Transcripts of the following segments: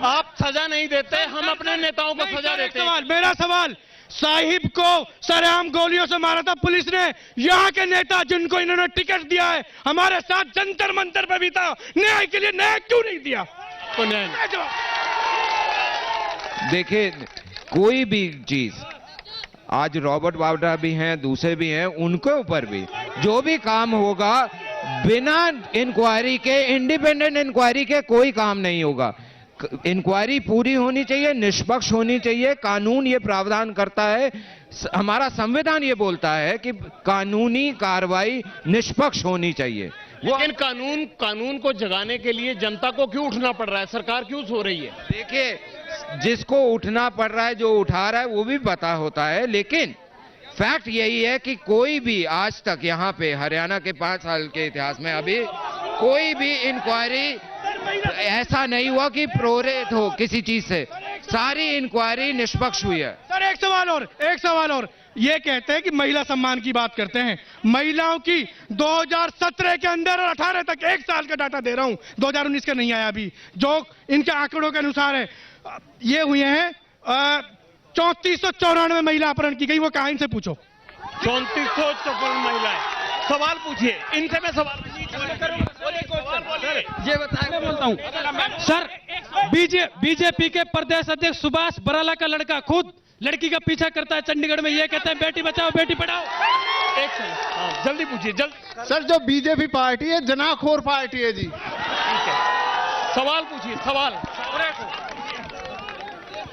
आप सजा नहीं देते, हम अपने नेताओं को सजा देते हैं। मेरा सवाल, साहिब को सरेआम गोलियों से मारा था पुलिस ने, यहाँ के नेता जिनको इन्होंने टिकट दिया है हमारे साथ जंतर मंतर पे भी था, न्याय के लिए न्याय क्यों नहीं दिया? तो न्याय देखिए, कोई भी चीज, आज रॉबर्ट वाड्रा भी हैं, दूसरे भी हैं, उनके ऊपर भी जो भी काम होगा बिना इंक्वायरी के, इंडिपेंडेंट इंक्वायरी के कोई काम नहीं होगा। इंक्वायरी पूरी होनी चाहिए, निष्पक्ष होनी चाहिए। कानून ये प्रावधान करता है, हमारा संविधान ये बोलता है कि कानूनी कार्रवाई निष्पक्ष होनी चाहिए। लेकिन कानून को जगाने के लिए जनता को क्यों उठना पड़ रहा है? सरकार क्यों सो रही है? देखिए, जिसको उठना पड़ रहा है, जो उठा रहा है, वो भी पता होता है, लेकिन फैक्ट यही है कि कोई भी आज तक यहाँ पे हरियाणा के 5 साल के इतिहास में अभी कोई भी इंक्वायरी ऐसा नहीं हुआ कि प्रोरेट हो किसी चीज से। सारी इंक्वायरी निष्पक्ष हुई है। सर एक सवाल और, ये कहते हैं कि महिला सम्मान की बात करते हैं, महिलाओं की 2017 के अंदर और 18 तक 1 साल का डाटा दे रहा हूं, 2019 का नहीं आया अभी, जो इनके आंकड़ों के अनुसार है, ये हुए हैं 3494 महिला अपहरण की गई। वो कहां, इनसे पूछो। 3454 महिलाएं। सवाल पूछिए इनसे, मैं सवाल ये बोलता हूँ सर, बीजेपी के प्रदेश अध्यक्ष सुभाष बराला का लड़का खुद लड़की का पीछा करता है चंडीगढ़ में, ये कहते हैं बेटी बचाओ बेटी पढ़ाओ। एक सेकंड, जल्दी पूछिए जल्दी। सर, जो बीजेपी पार्टी है जनाखोर पार्टी है जी। ठीक है, सवाल पूछिए, सवाल।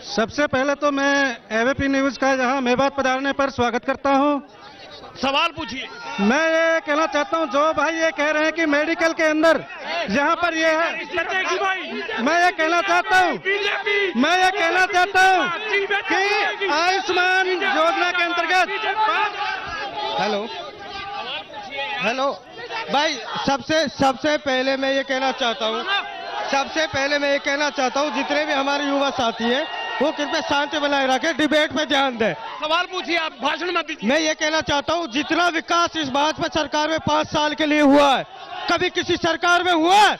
सबसे पहले तो मैं एबीपी न्यूज का यहाँ मेवात पधारने पर स्वागत करता हूँ। सवाल पूछिए। मैं ये कहना चाहता हूँ, जो भाई ये कह रहे हैं कि मेडिकल के अंदर यहाँ पर ये है, मैं ये कहना चाहता हूँ कि आयुष्मान योजना के अंतर्गत, हेलो भाई, सबसे पहले मैं ये कहना चाहता हूँ जितने भी हमारे युवा साथी हैं वो कृपया शांति बनाए रखें, डिबेट पे ध्यान दें। सवाल पूछिए, आप भाषण मत दीजिए। मैं ये कहना चाहता हूँ, जितना विकास इस भाजपा सरकार में 5 साल के लिए हुआ है, कभी किसी सरकार में हुआ है?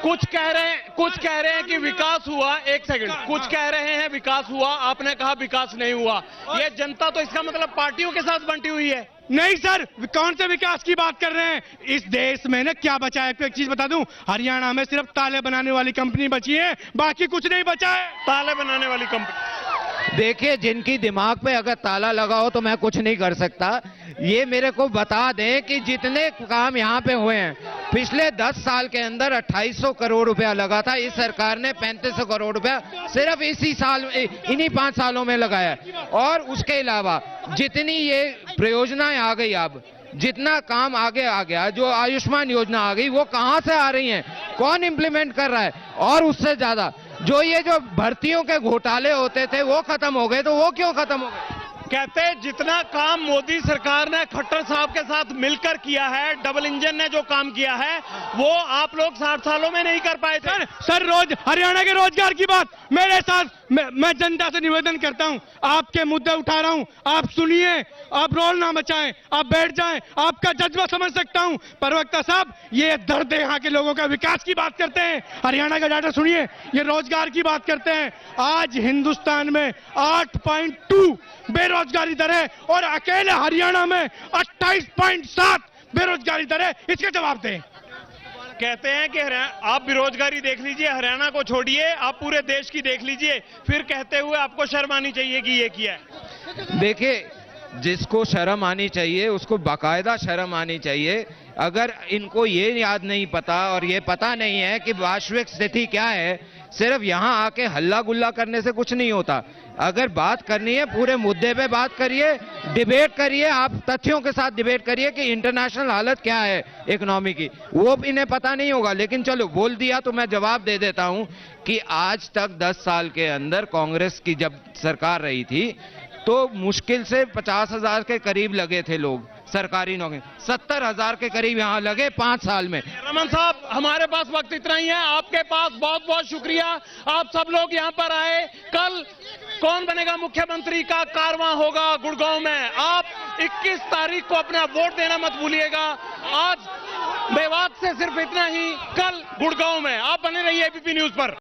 कुछ कह रहे हैं कि विकास हुआ। एक सेकंड, कुछ कह रहे हैं विकास हुआ, आपने कहा विकास नहीं हुआ। ये जनता तो इसका मतलब पार्टियों के साथ बंटी हुई है। नहीं सर, कौन से विकास की बात कर रहे हैं? इस देश में ना क्या बचा है? एक चीज बता दूं, हरियाणा में सिर्फ ताले बनाने वाली कंपनी बची है, बाकी कुछ नहीं बचा है। ताले बनाने वाली कंपनी। देखिए, जिनकी दिमाग पे अगर ताला लगा हो तो मैं कुछ नहीं कर सकता। ये मेरे को बता दें कि जितने काम यहाँ पे हुए हैं, पिछले 10 साल के अंदर 2800 करोड़ रुपया लगा था, इस सरकार ने 3500 करोड़ रुपया सिर्फ इन्हीं 5 सालों में लगाया। और उसके अलावा जितनी ये परियोजनाएं आ गई, अब जितना काम आगे आ गया, जो आयुष्मान योजना आ गई, वो कहां से आ रही हैं, कौन इंप्लीमेंट कर रहा है? और उससे ज्यादा जो भर्तियों के घोटाले होते थे वो खत्म हो गए, तो वो क्यों खत्म हो गए? कहते हैं जितना काम मोदी सरकार ने खट्टर साहब के साथ मिलकर किया है, डबल इंजन ने जो काम किया है, वो आप लोग 60 सालों में नहीं कर पाए थे। सर हरियाणा के रोजगार की बात मेरे साथ, मैं जनता से निवेदन करता हूं, आपके मुद्दे उठा रहा हूं, आप सुनिए, आप रोल ना बचाएं, आप बैठ जाएं, आपका जज्बा समझ सकता हूं। प्रवक्ता साहब, ये दर्द है यहाँ के लोगों का। विकास की बात करते हैं, हरियाणा का डाटा सुनिए, ये रोजगार की बात करते हैं। आज हिंदुस्तान में 8.2 बेरोजगारी दर है और अकेले हरियाणा में 28.7 बेरोजगारी दर है। इसका जवाब दें। कहते हैं कि आप बेरोजगारी देख लीजिए, हरियाणा को छोड़िए, आप पूरे देश की देख लीजिए, फिर कहते हुए आपको शर्म आनी चाहिए कि ये किया है। देखिए, जिसको शर्म आनी चाहिए उसको बाकायदा शर्म आनी चाहिए। अगर इनको ये याद नहीं पता और ये पता नहीं है कि वैश्विक स्थिति क्या है, सिर्फ यहाँ आके हल्ला गुल्ला करने से कुछ नहीं होता। अगर बात करनी है, पूरे मुद्दे पे बात करिए, डिबेट करिए, आप तथ्यों के साथ डिबेट करिए कि इंटरनेशनल हालत क्या है इकोनॉमी की, वो इन्हें पता नहीं होगा। लेकिन चलो, बोल दिया तो मैं जवाब दे देता हूं कि आज तक 10 साल के अंदर कांग्रेस की जब सरकार रही थी तो मुश्किल से 50,000 के करीब लगे थे लोग सरकारी नौकरी, 70,000 के करीब यहाँ लगे 5 साल में। रमन साहब, हमारे पास वक्त इतना ही है, आपके पास बहुत बहुत शुक्रिया, आप सब लोग यहाँ पर आए। कल कौन बनेगा मुख्यमंत्री का कारवां होगा गुड़गांव में। आप 21 तारीख को अपना वोट देना मत भूलिएगा। आज मेवात से सिर्फ इतना ही, कल गुड़गांव में। आप बने रहिए एबीपी न्यूज पर।